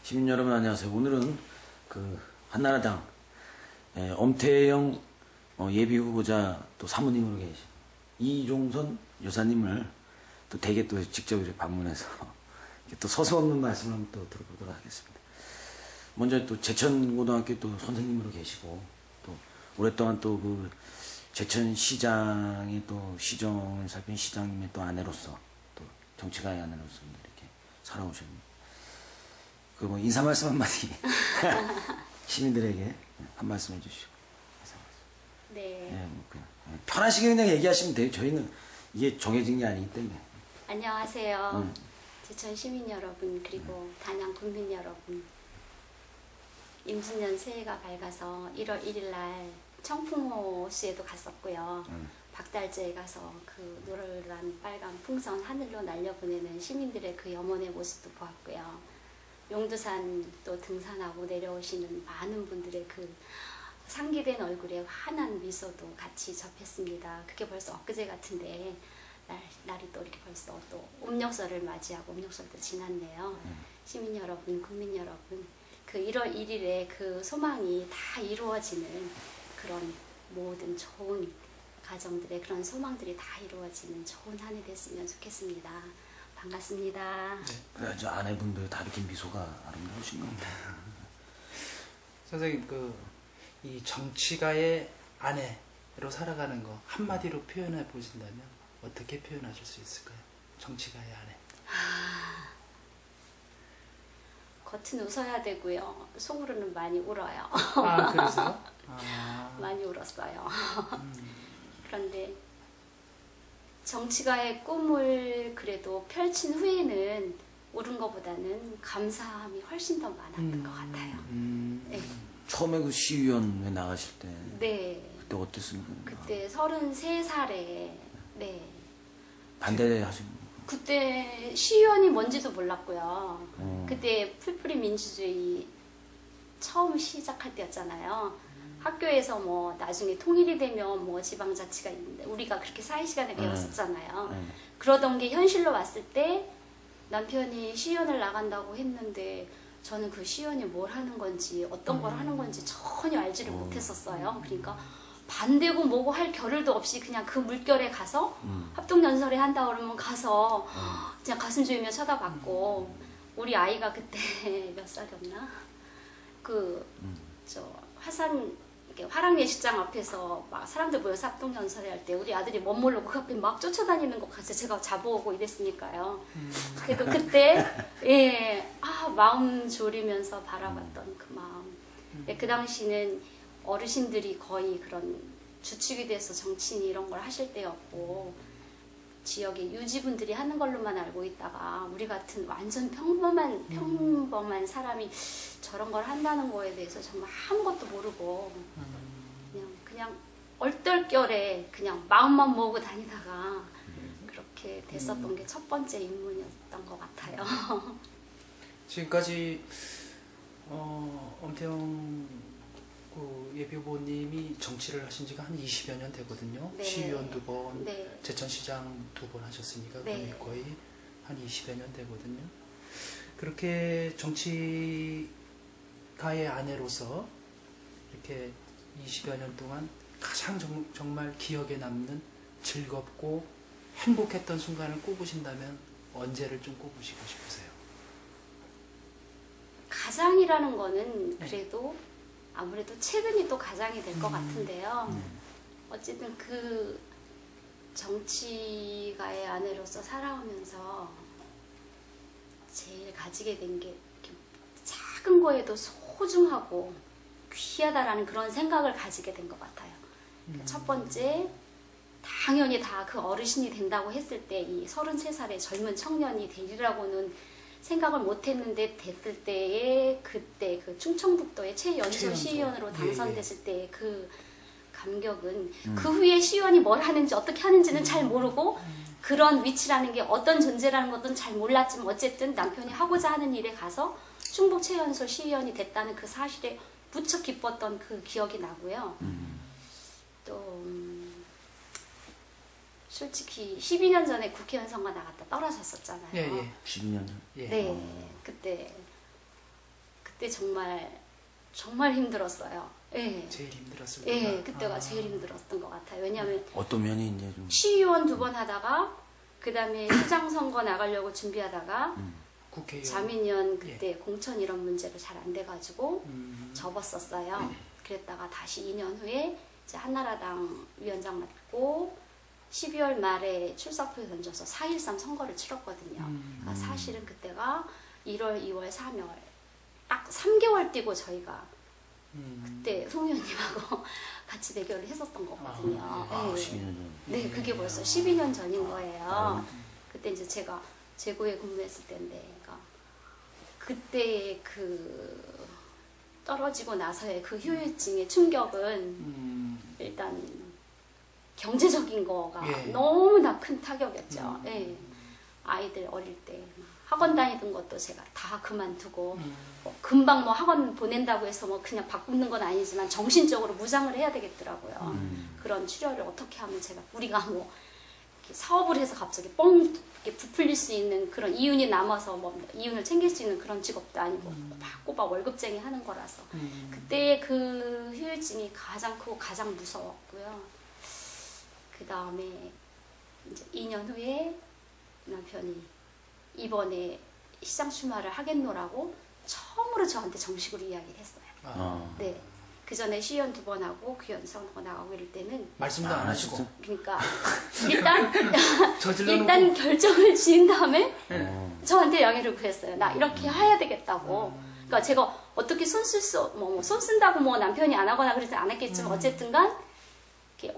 시민 여러분 안녕하세요. 오늘은 그 한나라당 엄태영 예비후보자 또 사모님으로 계신 이종선 여사님을 또 댁에 또 직접 이렇게 방문해서 또 서슴없는 말씀을 한번 또 들어보도록 하겠습니다. 먼저 또 제천고등학교 또 선생님으로 계시고 또 오랫동안 또 그 제천시장의 또 시정을 살핀 시장님의 또 아내로서 또 정치가의 아내로서 이렇게 살아오셨습니다. 그 뭐 인사 말씀 한마디 시민들에게 한 말씀 해주시고. 네. 예, 뭐 그냥 편하시게 그냥 얘기하시면 돼요. 저희는 이게 정해진 게 아니기 때문에. 안녕하세요. 제천 시민 여러분 그리고 단양 국민 여러분. 임진년 새해가 밝아서 1월 1일 날 청풍호수에도 갔었고요. 박달재에 가서 그 노란 빨간 풍선 하늘로 날려보내는 시민들의 그 염원의 모습도 보았고요. 용두산 또 등산하고 내려오시는 많은 분들의 그 상기된 얼굴에 환한 미소도 같이 접했습니다. 그게 벌써 엊그제 같은데 날이 또 이렇게 벌써 또 음력설을 맞이하고 음력설도 지났네요. 시민 여러분, 국민 여러분, 그 1월 1일에 그 소망이 다 이루어지는 그런 모든 좋은 가정들의 그런 소망들이 다 이루어지는 좋은 한 해 됐으면 좋겠습니다. 반갑습니다. 네. 저 아내분들 다 이렇게 미소가 아름다우신 겁니다. 선생님, 이 정치가의 아내로 살아가는 거 한마디로 표현해 보신다면 어떻게 표현하실 수 있을까요? 정치가의 아내. 겉은 웃어야 되고요. 속으로는 많이 울어요. 아, 그래서요? 많이 울었어요. 그런데 정치가의 꿈을 그래도 펼친 후에는 울은 것보다는 감사함이 훨씬 더 많았던 것 같아요. 네. 처음에 그 시의원에 나가실 때 네. 그때 어땠습니까? 그때 33살에 네. 반대하신 그때 시의원이 뭔지도 몰랐고요. 그때 풀뿌리 민주주의 처음 시작할 때였잖아요. 학교에서 뭐 나중에 통일이 되면 뭐 지방자치가 있는데 우리가 그렇게 사회시간에 배웠었잖아요. 그러던 게 현실로 왔을 때 남편이 시의원을 나간다고 했는데 저는 그 시의원이 뭘 하는 건지 어떤 걸 하는 건지 전혀 알지를 못했었어요. 그러니까 반대고 뭐고 할 겨를도 없이 그냥 그 물결에 가서 합동연설회 한다 그러면 가서 그냥 가슴 조이며 쳐다봤고 우리 아이가 그때 몇 살이었나? 화산 화랑예식장 앞에서 막 사람들 모여서 합동연설회 할 때 우리 아들이 멋모르고 그 앞에 막 쫓아다니는 것 같아서 제가 잡아오고 이랬으니까요. 그래도 그때 마음 졸이면서 바라봤던 그 마음. 그 당시는 어르신들이 거의 그런 주축이 돼서 정치인이 이런 걸 하실 때였고 지역의 유지분들이 하는 걸로만 알고 있다가 우리 같은 완전 평범한 사람이 저런 걸 한다는 거에 대해서 정말 아무것도 모르고 그냥 얼떨결에 그냥 마음만 모으고 다니다가 그렇게 됐었던 게 첫 번째 입문이었던 것 같아요. 지금까지 엄태영 예비후보님이 정치를 하신 지가 한 20여 년 되거든요. 네. 시의원 2번, 네. 제천시장 2번 하셨으니까 네. 거의 한 20여 년 되거든요. 그렇게 정치가의 아내로서 이렇게 20여 년 동안 가장 정말 기억에 남는 즐겁고 행복했던 순간을 꼽으신다면 언제를 좀 꼽으시고 싶으세요? 가장이라는 거는 그래도 아무래도 최근이 또 가장이 될 것 같은데요. 어쨌든 그 정치가의 아내로서 살아오면서 제일 가지게 된 게 작은 거에도 소중하고 귀하다라는 그런 생각을 가지게 된 것 같아요. 첫 번째, 당연히 다 그 어르신이 된다고 했을 때 이 33살의 젊은 청년이 되리라고는 생각을 못했는데 됐을 때에 그때 그 충청북도의 최연소 시의원으로 당선됐을 때의 그 감격은 그 후에 시의원이 뭘 하는지 어떻게 하는지는 잘 모르고 그런 위치라는 게 어떤 존재라는 것도 잘 몰랐지만 어쨌든 남편이 하고자 하는 일에 가서 충북 최연소 시의원이 됐다는 그 사실에 무척 기뻤던 그 기억이 나고요. 또 솔직히 12년 전에 국회의원 선거 나갔다 떨어졌었잖아요. 예. 12년 전. 예. 네, 그때 그때 정말 힘들었어요. 예. 제일 힘들었을 예, 때가. 그때가 제일 힘들었던 것 같아요. 왜냐하면 어떤 면이 이제 좀 시의원 2번 하다가 그 다음에 시장 선거 나가려고 준비하다가 국회의원. 자민련 그때 공천 이런 문제로 잘 안 돼가지고 음. 접었었어요. 그랬다가 다시 2년 후에 이제 한나라당 위원장 맡고 12월 말에 출사표 던져서 4.13 선거를 치렀거든요. 그러니까 사실은 그때가 1월, 2월, 3월 딱 3개월 뛰고 저희가 그때 송 의원님하고 같이 대결을 했었던 거거든요. 네. 12년 전. 네, 그게 벌써 12년 전인 거예요. 그때 이제 제가 재고에 근무했을 때인데, 그러니까 그때 그 떨어지고 나서의 그 후유증의 충격은 일단 경제적인 거가 예. 너무나 큰 타격이었죠. 예. 아이들 어릴 때 학원 다니던 것도 제가 다 그만두고 금방 뭐 학원 보낸다고 해서 뭐 그냥 바꾸는 건 아니지만 정신적으로 무장을 해야 되겠더라고요. 그런 치료를 어떻게 하면 제가 우리가 뭐 이렇게 사업을 해서 갑자기 뻥 이렇게 부풀릴 수 있는 그런 이윤이 남아서 뭐 이윤을 챙길 수 있는 그런 직업도 아니고 꼬박꼬박 월급쟁이 하는 거라서 그때 그 후유증이 가장 크고 가장 무서웠고요. 그 다음에 이제 2년 후에 남편이 이번에 시장 출마를 하겠노라고 처음으로 저한테 정식으로 이야기를 했어요. 네. 그 전에 시의원 2번 하고 귀원 선거 나가고 이럴 때는 말씀도 안 하시고. 그러니까 일단 저질러 일단 결정을 지은 다음에 네. 저한테 양해를 구했어요. 나 이렇게 해야 되겠다고. 그러니까 제가 어떻게 손 쓴다고 뭐 남편이 안 하거나 그러지 않았겠지만 어쨌든간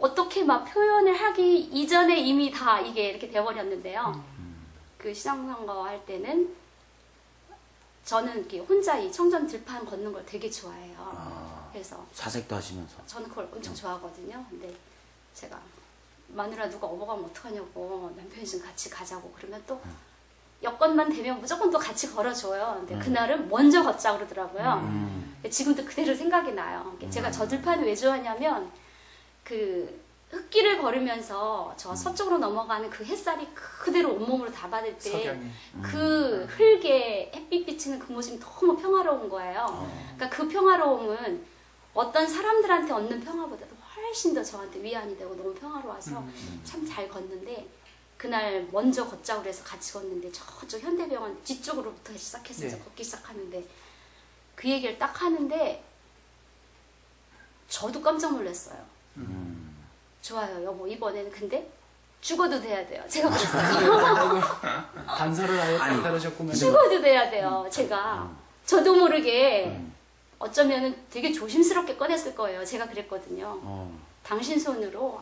어떻게 막 표현을 하기 이전에 이미 다 이게 이렇게 돼버렸는데요. 그 시장 선거 할 때는 저는 이렇게 혼자 이 청전 들판 걷는 걸 되게 좋아해요. 그래서 사색도 하시면서. 저는 그걸 엄청 좋아하거든요. 근데 제가 마누라 누가 업어가면 어떡하냐고 남편이 좀 같이 가자고 그러면 또 여건만 되면 무조건 또 같이 걸어줘요. 근데 그날은 먼저 걷자 그러더라고요. 지금도 그대로 생각이 나요. 제가 저 들판을 왜 좋아하냐면 그 흙길을 걸으면서 저 서쪽으로 넘어가는 그 햇살이 그대로 온몸으로 다 받을 때 그 흙에 햇빛 비치는 그 모습이 너무 평화로운 거예요. 그러니까 그 평화로움은 어떤 사람들한테 얻는 평화보다도 훨씬 더 저한테 위안이 되고 너무 평화로워서 참 잘 걷는데 그날 먼저 걷자고 그래서 같이 걷는데 저쪽 현대병원 뒤쪽으로부터 시작해서 이제 걷기 시작하는데 그 얘기를 딱 하는데 저도 깜짝 놀랐어요. 좋아요 여보 이번에는 근데 죽어도 돼야 돼요. 제가 그랬어요. 단서를 아예 딱 다루셨구만. 죽어도 돼야 돼요. 제가 저도 모르게 어쩌면은 되게 조심스럽게 꺼냈을 거예요. 제가 그랬거든요. 당신 손으로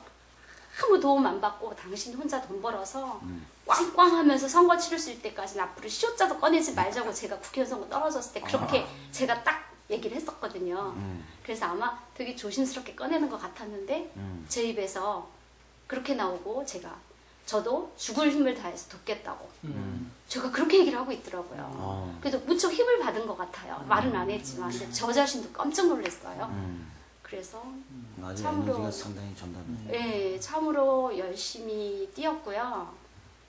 아무 도움 안 받고 당신 혼자 돈 벌어서 꽝꽝 하면서 선거 치를 수 있을 때까지는 앞으로 시옷자도 꺼내지 말자고 제가 국회의원 선거 떨어졌을 때 그렇게 제가 딱 얘기를 했었거든요. 그래서 아마 되게 조심스럽게 꺼내는 것 같았는데 제 입에서 그렇게 나오고 저도 죽을 힘을 다해서 돕겠다고 제가 그렇게 얘기를 하고 있더라고요. 그래서 무척 힘을 받은 것 같아요. 말은 안 했지만 근데 저 자신도 깜짝 놀랐어요. 그래서 아주 참으로 에너지가 상당히 전달을. 네, 참으로 열심히 뛰었고요.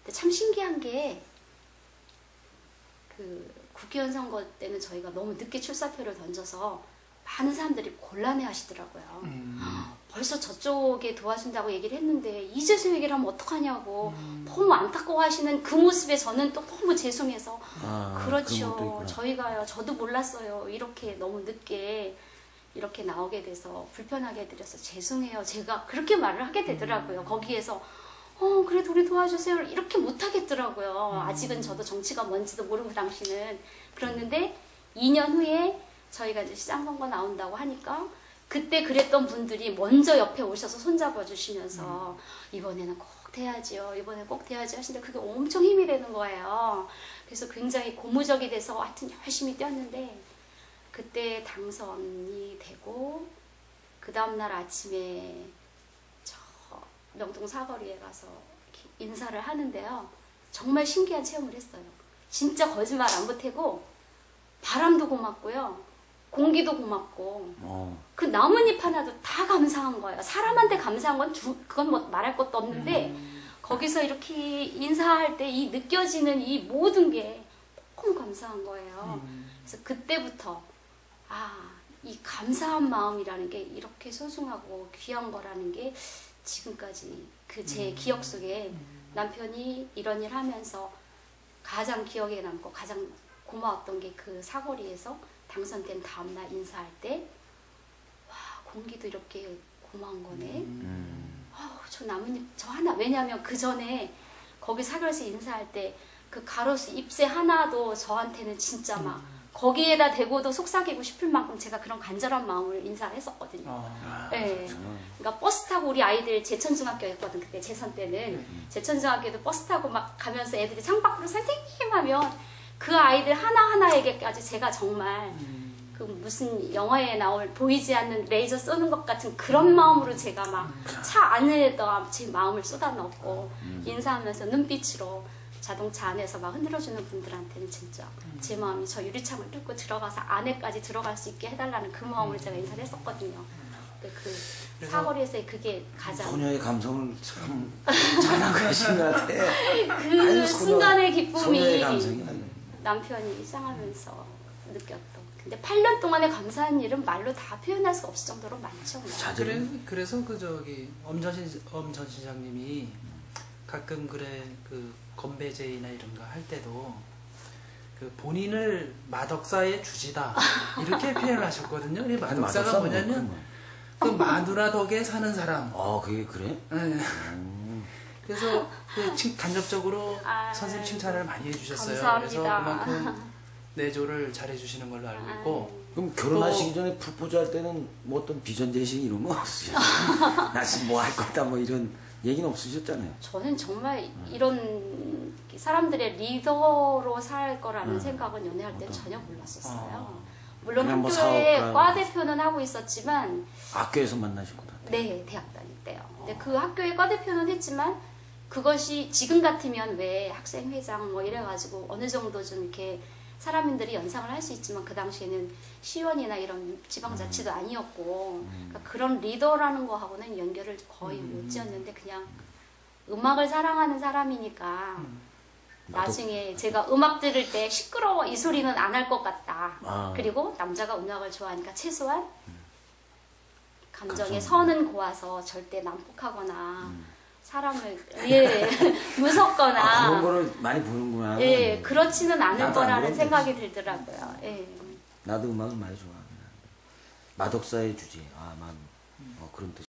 근데 참 신기한 게 그 국회의원 선거 때는 저희가 너무 늦게 출사표를 던져서 많은 사람들이 곤란해 하시더라고요. 벌써 저쪽에 도와준다고 얘기를 했는데 이제서 얘기를 하면 어떡하냐고 너무 안타까워 하시는 그 모습에 저는 또 너무 죄송해서 그렇죠. 저희가요. 저도 몰랐어요. 이렇게 너무 늦게 이렇게 나오게 돼서 불편하게 해드려서 죄송해요. 제가 그렇게 말을 하게 되더라고요. 거기에서 그래도 우리 도와주세요. 이렇게 못하겠더라고요. 아직은 저도 정치가 뭔지도 모르고 당시는. 그랬는데 2년 후에 저희가 이제 시장 선거 나온다고 하니까 그때 그랬던 분들이 먼저 옆에 오셔서 손잡아 주시면서 이번에는 꼭 돼야지요. 이번에 꼭 돼야지 하시는데 그게 엄청 힘이 되는 거예요. 그래서 굉장히 고무적이 돼서 하여튼 열심히 뛰었는데 그때 당선이 되고 그 다음날 아침에 저 명동 사거리에 가서 인사를 하는데요. 정말 신기한 체험을 했어요. 진짜 거짓말 안 보태고 바람도 고맙고요. 공기도 고맙고 그 나뭇잎 하나도 다 감사한 거예요. 사람한테 감사한 건 그건 뭐 말할 것도 없는데 거기서 이렇게 인사할 때 이 느껴지는 이 모든 게 너무 감사한 거예요. 그래서 그때부터 이 감사한 마음이라는 게 이렇게 소중하고 귀한 거라는 게 지금까지 그 제 기억 속에 남편이 이런 일 하면서 가장 기억에 남고 가장 고마웠던 게 그 사거리에서 당선된 다음날 인사할 때, 와, 공기도 이렇게 고마운 거네. 저 나뭇잎 저 하나, 왜냐하면 그 전에 거기 사거리에서 인사할 때 그 가로수 잎새 하나도 저한테는 진짜 막 거기에다 대고도 속삭이고 싶을 만큼 제가 그런 간절한 마음으로 인사를 했었거든요. 네. 그러니까 버스 타고 우리 아이들 제천중학교였거든. 그때 재선 때는 제천중학교도 버스 타고 막 가면서 애들이 창밖으로 선생님 하면 그 아이들 하나하나에게까지 제가 정말 그 무슨 영화에 나올 보이지 않는 레이저 쏘는 것 같은 그런 마음으로 제가 막 차 안에다 제 마음을 쏟아넣고 인사하면서 눈빛으로 자동차 안에서 막 흔들어주는 분들한테는 진짜 제 마음이 저 유리창을 뚫고 들어가서 안에까지 들어갈 수 있게 해달라는 그 마음으로 제가 인사를 했었거든요. 근데 그 사거리에서의 그게 가장 소녀의 감성을 참 잘하고 계신 것 같아. 그 순간의 소녀의 기쁨이 감성이 아니에요. 남편이 입장하면서 느꼈던. 근데 8년 동안의 감사한 일은 말로 다 표현할 수 없을 정도로 많죠. 그래서 그 저기 엄전 시장님이 가끔 그 건배제이나 이런 거 할 때도 그 본인을 마덕사의 주지다 이렇게 표현하셨거든요. 이 마덕사가 뭐냐면 그 마누라 덕에 사는 사람. 그게 그래? 네. 그래서 그 간접적으로 선생님 칭찬을 많이 해주셨어요. 감사합니다. 그래서 그만큼 내조를 잘해주시는 걸로 알고 있고. 그럼 결혼하시기 전에 프로포즈 할 때는 뭐 어떤 비전 대신 이런 거 없으셨어요? 나 지금 뭐 할 거다 뭐 이런 얘기는 없으셨잖아요. 저는 정말 이런 사람들의 리더로 살 거라는 생각은 연애할 때 전혀 몰랐었어요. 물론 그냥 뭐 학교에 사업가 과 대표는 하고 있었지만 학교에서 만나셨구나. 네, 대학 다닐 때요. 근데 그 학교에 과 대표는 했지만 그것이 지금 같으면 왜 학생회장 뭐 이래가지고 어느 정도 좀 이렇게 사람들이 연상을 할 수 있지만 그 당시에는 시의원이나 이런 지방자치도 아니었고 그러니까 그런 리더라는 거하고는 연결을 거의 못 지었는데 그냥 음악을 사랑하는 사람이니까 나중에 제가 음악 들을 때 시끄러워 이 소리는 안 할 것 같다. 그리고 남자가 음악을 좋아하니까 최소한 감정에 선은 고와서 절대 난폭하거나 사람을 무섭거나 그런 거를 많이 보는구나. 그렇지는 않을 나도 안 거라는 그런데. 생각이 들더라고요. 나도 음악을 많이 좋아하긴 하는데 마덕사의 주제. 그런 뜻.